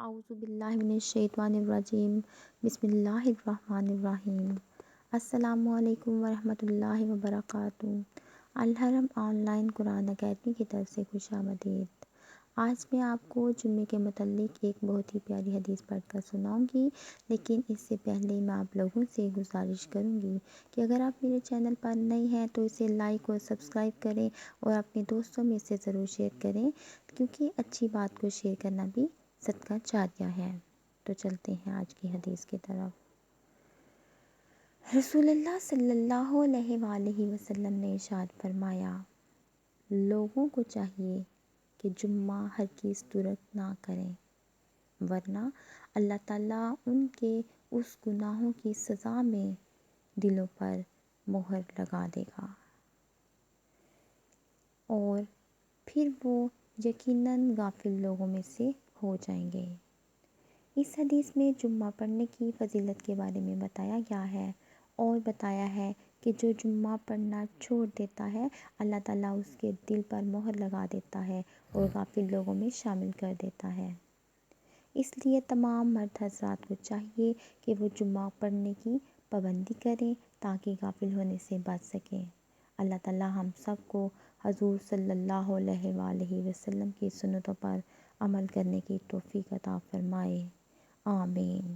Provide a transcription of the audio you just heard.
اعوذ باللہ من الشیطان الرجیم بسم اللہ الرحمن الرحیم۔ السلام علیکم ورحمۃ اللہ وبرکاتہ۔ الحرم آن لائن قرآن اکیڈمی کی طرف سے خوش آمدید۔ آج میں آپ کو جمعے کے متعلق ایک بہت ہی پیاری حدیث پڑھ کر سناؤں گی، لیکن اس سے پہلے میں آپ لوگوں سے گزارش کروں گی کہ اگر آپ میرے چینل پر نئے ہیں تو اسے لائک اور سبسکرائب کریں اور اپنے دوستوں میں اسے ضرور شیئر کریں، کیونکہ اچھی بات کو شیئر کرنا بھی صدقہ جاریہ ہے۔ تو چلتے ہیں آج کی حدیث کی طرف۔ رسول اللہ صلی اللہ علیہ وآلہ وسلم نے ارشاد فرمایا، لوگوں کو چاہیے کہ جمعہ ہرگز ترک نہ کریں، ورنہ اللہ تعالیٰ ان کے اس گناہوں کی سزا میں دلوں پر مہر لگا دے گا اور پھر وہ یقیناً غافل لوگوں میں سے ہو جائیں گے۔ اس حدیث میں جمعہ پڑھنے کی فضیلت کے بارے میں بتایا گیا ہے اور بتایا ہے کہ جو جمعہ پڑھنا چھوڑ دیتا ہے اللہ تعالیٰ اس کے دل پر مہر لگا دیتا ہے اور غافل لوگوں میں شامل کر دیتا ہے۔ اس لیے تمام مرد حضرات کو چاہیے کہ وہ جمعہ پڑھنے کی پابندی کریں تاکہ غافل ہونے سے بچ سکیں۔ اللہ تعالیٰ ہم سب کو حضور صلی اللہ علیہ وآلہ وسلم کی سنتوں پر عمل کرنے کی توفیق عطا فرمائے، آمین۔